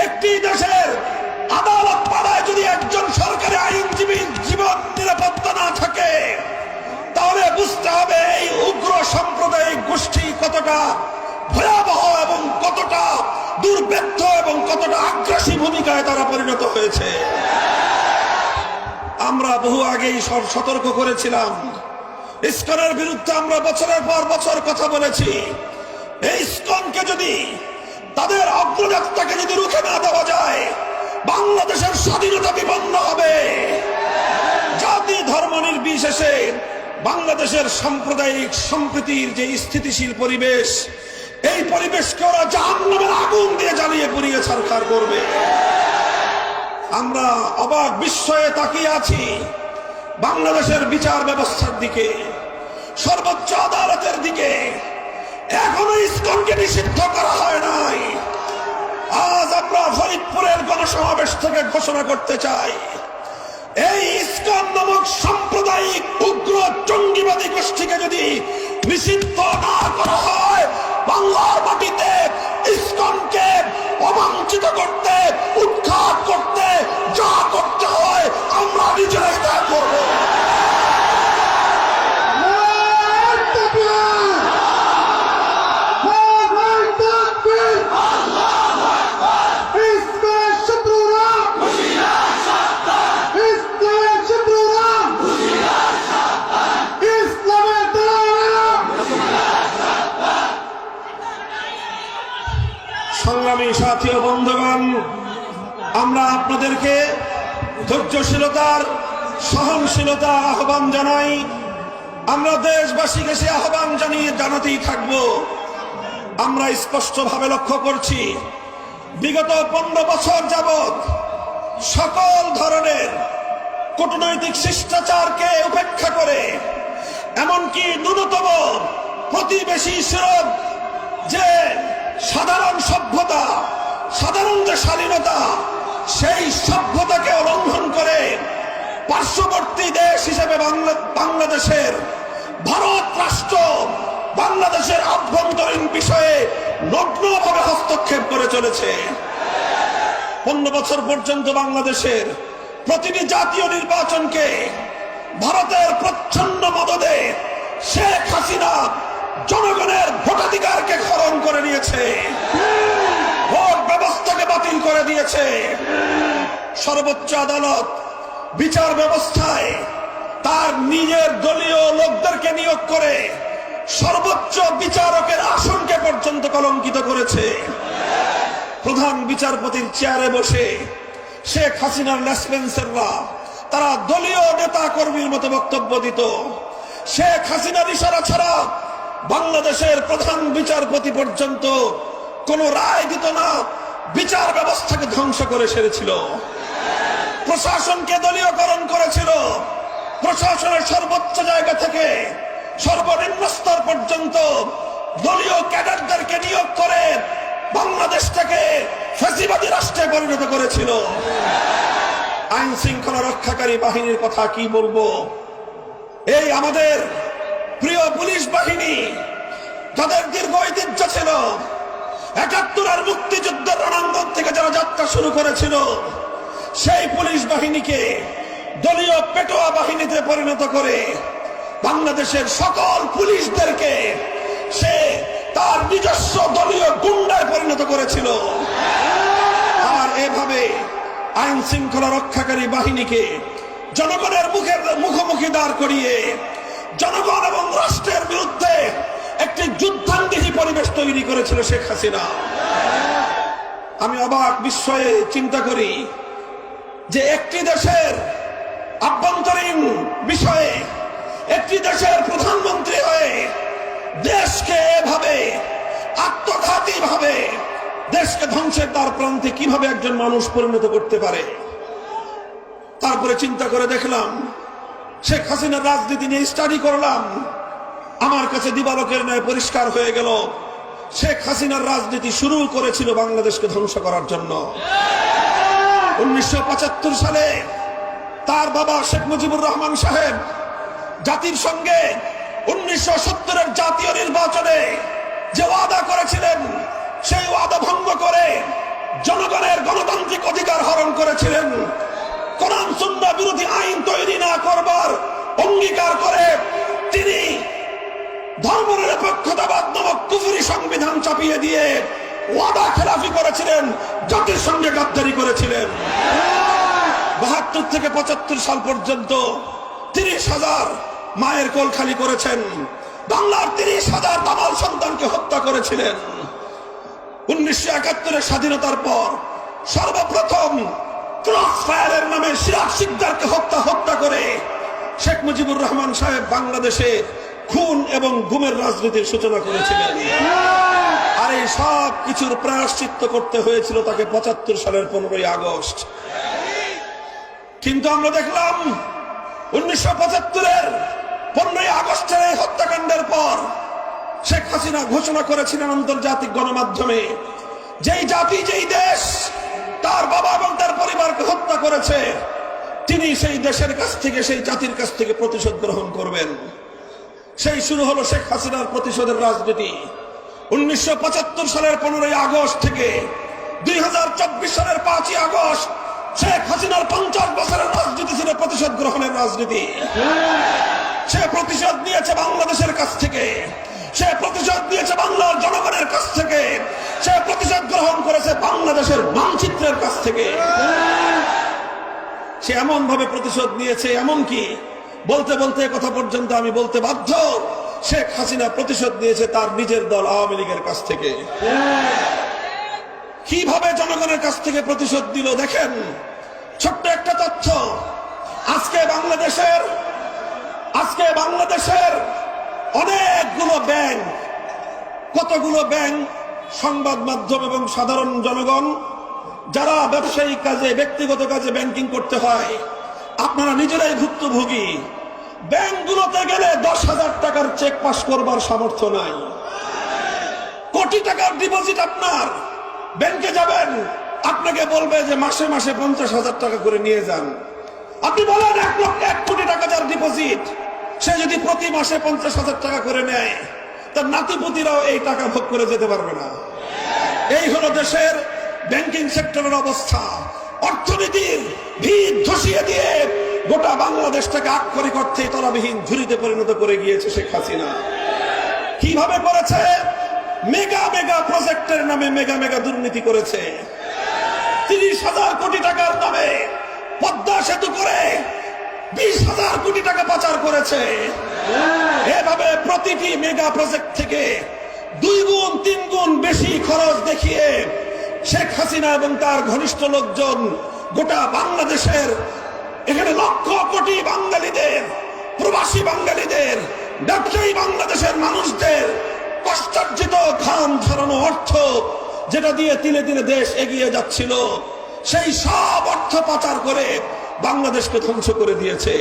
একটি দেশের আদালত পাড়ায় যদি একজন সরকারি আইনজীবীর জীবন নিরাপত্তা না থাকে, তাহলে বুঝতে হবে এই উগ্র সাম্প্রদায়িক গোষ্ঠী কতটা ভয়াবহ এবং কতটা দুর্বৃত্ত এবং কতটা আগ্রাসী ভূমিকায় তারা পরিণত হয়েছে। আমরা বহু আগেই সতর্ক করেছিলাম, ইসকনের বিরুদ্ধে আমরা বছরের পর বছর কথা বলেছি। এই ইসকনকে যদি, তাদের অগ্রযাত্রাকে যদি রুখে না দেওয়া যায়, বাংলাদেশের স্বাধীনতা বিপন্ন হবে। জাতি ধর্ম নির্বিশেষে বাংলাদেশের সাম্প্রদায়িক সম্প্রীতির যে স্থিতিশীল পরিবেশ, এই পরিবেশকে ওরা জাহান্নামের আগুন দিয়ে জ্বালিয়ে পুড়িয়ে ছারখার করবে। আমরা অবাক বিস্ময়ে তাকিয়ে আছি বাংলাদেশের বিচার ব্যবস্থার দিকে, সর্বোচ্চ আদালতের দিকে। এখনো ইসকনকে নিষিদ্ধ করা হয় নাই। আজ আমরা ফরিদপুরের গণসমাবেশ থেকে ঘোষণা করতে চাই, এই ইসকন নামক সাম্প্রদায়িক উগ্র জঙ্গিবাদী গোষ্ঠীকে যদি নিষিদ্ধ না করা হয়, বাংলার মাটিতে ইসকনকে অবাঞ্ছিত করতে, উৎখাত করতে যা করতে হয় আমরা নিজেরাই তা করব। সংগ্রামী সাথী ও বন্ধুগণ, আমরা আপনাদেরকে ধৈর্যশীলতার, সহনশীলতার আহ্বান জানাই। আমরা দেশবাসীকে সে আহ্বান জানাতেই থাকব। আমরা স্পষ্টভাবে লক্ষ্য করছি, বিগত 15 বছর যাবৎ সকল ধরনের কূটনৈতিক শিষ্টাচারকে উপেক্ষা করে, এমনকি ন্যূনতম প্রতিবেশী সুলভ যে সাধারণ সভ্যতা, সাধারণ যে স্বাধীনতা, সেই সভ্যতাকে লঙ্ঘন করে পার্শ্ববর্তী দেশ হিসেবে বাংলাদেশের ভারত রাষ্ট্র বাংলাদেশের আভ্যন্তরীণ বিষয়ে নগ্নভাবে হস্তক্ষেপ করে চলেছে। 15 বছর পর্যন্ত বাংলাদেশের প্রতিটি জাতীয় নির্বাচনকে ভারতের প্রচ্ছন্ন মদদে শেখ হাসিনা জনগণের ভোটাধিকারকে হরণ করে নিয়েছে, ভোট ব্যবস্থাকে বাতিল করে দিয়েছে। সর্বোচ্চ আদালত বিচার ব্যবস্থায় তার নিজের দলীয় লোকদেরকে নিয়োগ করে সর্বোচ্চ বিচারকের আসনকে পর্যন্ত কলঙ্কিত করেছে। প্রধান বিচারপতির চেয়ারে বসে শেখ হাসিনার লেসপেন্সাররা তারা দলীয় নেতা কর্মীর মতো বক্তব্য দিত। শেখ হাসিনার ইশারা ছাড়া বাংলাদেশের প্রধান বিচারপতি পর্যন্ত কোন রায় দিত না, বিচার ব্যবস্থাকে ধ্বংস করে সেরেছিল। প্রশাসনকে দলীয়করণ করেছিল। প্রশাসনের সর্বোচ্চ জায়গা থেকে সর্বনিম্ন স্তর পর্যন্ত দলীয় ক্যাডারদেরকে নিয়োগ করে বাংলাদেশটাকে ফ্যাসিবাদী রাষ্ট্রে পরিণত করেছিল। আইন শৃঙ্খলা রক্ষাকারী বাহিনীর কথা কি বলবো? এই আমাদের প্রিয় পুলিশ বাহিনী, যাদের দীর্ঘ ঐতিহ্য ছিল, ৭১ মুক্তিযুদ্ধের রণাঙ্গন থেকে যারা যাত্রা শুরু করেছিল, সেই পুলিশ বাহিনীকে দলীয় পেটোয়া বাহিনীতে পরিণত করে বাংলাদেশের সকল পুলিশদেরকে সে তার নিজস্ব দলীয় গুন্ডায় পরিণত করেছিল। আর এভাবে আইন শৃঙ্খলা রক্ষাকারী বাহিনীকে জনগণের মুখোমুখি দাঁড় করিয়ে জনগণ এবং রাষ্ট্রের বিরুদ্ধে একটি যুদ্ধাঙ্গী পরিবেশ তৈরি করেছিল শেখ হাসিনা। আমি অবাক বিস্ময়ে চিন্তা করি যে একটি দেশের আভ্যন্তরীণ বিষয়ে একটি দেশের প্রধানমন্ত্রী হয়ে দেশকে এভাবে আত্মঘাতী ভাবে দেশকে ধ্বংসের দ্বার প্রান্তে কিভাবে একজন মানুষ পরিণত করতে পারে। তারপরে চিন্তা করে দেখলাম, শেখ হাসিনার রাজনীতি নিয়ে স্টাডি করলাম, আমার কাছে দিবালোকের ন্যায় পরিষ্কার হয়ে গেল শেখ হাসিনার রাজনীতি শুরু করেছিল বাংলাদেশকে ধ্বংস করার জন্য। 1975 সালে তার বাবা শেখ মুজিবুর রহমান সাহেব জাতির সঙ্গে 1970-এর জাতীয় নির্বাচনে যে ওয়াদা করেছিলেন, সেই ওয়াদা ভঙ্গ করে জনগণের গণতান্ত্রিক অধিকার হরণ করেছিলেন। কোরআন সুন্নাহ বিরোধী আইন তৈরি না করবার অঙ্গীকার করে তিনি ধর্মনিরপেক্ষতাবাদ নামক কুফরি সংবিধান চাপিয়ে দিয়ে ওয়াদা খেলাফি করেছিলেন, জাতির সঙ্গে গাদ্দারি করেছিলেন। 72 থেকে 75 সাল পর্যন্ত 30,000 মায়ের কোল খালি করেছেন, বাংলার 30,000 দামাল সন্তানকে হত্যা করেছিলেন। 1971 স্বাধীনতার পর সর্বপ্রথম ক্রস ফায়ারের নামে সিরাজ শিকদারকে হত্যা করে শেখ মুজিবুর রহমান সাহেব বাংলাদেশে খুন এবং গুমের রাজনীতির সূচনা করেছিলেন। আর এই সব কিছুর প্রায়শ্চিত্ত করতে হয়েছিল তাকে 75 সালের 15ই আগস্ট। কিন্তু আমরা দেখলাম 1975-এর 15ই আগস্টের এই হত্যাকাণ্ডের পর শেখ হাসিনা ঘোষণা করেছিলেন আন্তর্জাতিক গণমাধ্যমে, যেই জাতি যেই দেশ তার বাবা এবং তার পরিবারকে হত্যা করেছে তিনি সেই দেশের কাছ থেকে, সেই জাতির কাছ থেকে প্রতিশোধ গ্রহণ করবেন। সেই শুরু হলো শেখ হাসিনার প্রতিশোধের রাজনীতি। 1975 সালের 15ই আগস্ট থেকে 2024 সালের 5ই আগস্ট শেখ হাসিনার 50 বছরের রাজনীতি ছিল প্রতিশোধ গ্রহণের রাজনীতি। সে প্রতিশোধ নিয়েছে বাংলাদেশের কাছ থেকে, সে প্রতিশোধ নিয়েছে বাংলার জনগণের কাছ থেকে, সে প্রতিশোধ গ্রহণ করেছে বাংলাদেশের মানচিত্রের কাছ থেকে। সে এমন ভাবে প্রতিশোধ নিয়েছে, এমনকি বলতে বলতে কথা পর্যন্ত আমি বলতে বাধ্য, শেখ হাসিনা প্রতিশোধ নিয়েছে তার নিজের দল আওয়ামী লীগের কাছ থেকে। কিভাবে জনগণের কাছ থেকে প্রতিশোধ দিল দেখেন। ছোট্ট একটা তথ্য, আজকে বাংলাদেশের অনেকগুলো ব্যাংক, কতগুলো ব্যাংক, সংবাদ মাধ্যম এবং সাধারণ জনগণ যারা ব্যবসায়িক কাজে, ব্যক্তিগত কাজে ব্যাংকিং করতে হয়, আপনারা নিজেরাই ভুক্তভোগী। ব্যাংকগুলোতে গেলে 10,000 টাকার চেক পাস করবার সামর্থ্য নাই। কোটি টাকার ডিপোজিট আপনার, ব্যাংকে যাবেন, আপনাকে বলবে যে মাসে মাসে 50,000 টাকা করে নিয়ে যান। আপনি বলেন 1 কোটি টাকা যার ডিপোজিট, সে যদি প্রতি মাসে 50,000 টাকা করে নেয়, তার নাতিপুতিরাও এই টাকা ভোগ করে যেতে পারবে না। এই হলো দেশের ব্যাংকিং সেক্টরের অবস্থা। অর্থনীতির ভিত ধসিয়ে দিয়ে গোটা বাংলাদেশটাকে আক্ষরিক অর্থে তলাবিহীন ঝুড়িতে পরিণত করে গিয়েছে শেখ হাসিনা। কিভাবে করেছে? মেগা প্রজেক্টের নামে মেগা দুর্নীতি করেছে। 30,000 কোটি টাকার নামে পদ্মা সেতু করে 20,000 কোটি টাকা পাচার করেছে। এভাবে প্রতিটি মেগা প্রজেক্ট থেকে 2 গুণ 3 গুণ বেশি খরচ দেখিয়ে শেখ হাসিনা এবং তার ঘনিষ্ঠ লোকজন গোটা বাংলাদেশের, এখানে লক্ষ কোটি বাঙালিদের, প্রবাসী বাঙালিদের, ব্যবসায়ী বাংলাদেশের মানুষদের কষ্টার্জিত ঘাম ঝরানো অর্থ, যেটা দিয়ে তিলে তিলে দেশ এগিয়ে যাচ্ছিল, সেই সব অর্থ পাচার করে বাংলাদেশকে ধ্বংস করে দিয়েছে।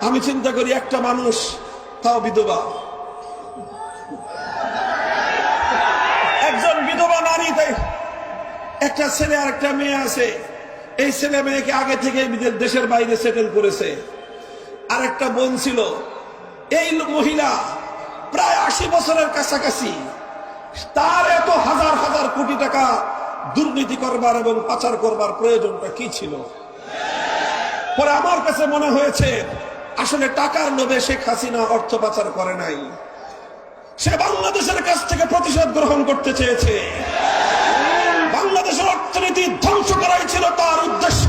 আমি চিন্তা করি, একটা মানুষ, তাও বিধবা, একজন বিধবা নারী, একটা ছেলে আর একটা মেয়ে আছে, এই ছেলে মেয়েকে আগে থেকে দেশের বাইরে সেটেল করেছে। আর একটা বোন ছিল, এই মহিলা প্রায় 80 বছরের কাছাকাছি, তার এত হাজার হাজার কোটি টাকা দুর্নীতি করবার এবং পাচার করবার প্রয়োজনটা কি ছিল? পরে আমার কাছে মনে হয়েছে আসলে টাকার লোভে শেখ হাসিনা অর্থ পাচার করে নাই, সে বাংলাদেশের কাছ থেকে প্রতিশোধ গ্রহণ করতে চেয়েছে। বাংলাদেশের অর্থনীতি ধ্বংস করাই ছিল তার উদ্দেশ্য।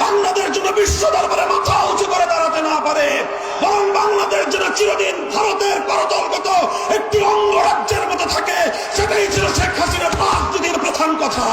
বাংলাদেশ যেন বিশ্ব দরবারে মাথা উঁচু করে দাঁড়াতে না পারে, বরং বাংলাদেশ যেন চিরদিন ভারতের করতলগত একটি অঙ্গরাজ্যের মতো থাকে, সেটাই ছিল শেখ হাসিনার রাজনীতির প্রধান কথা।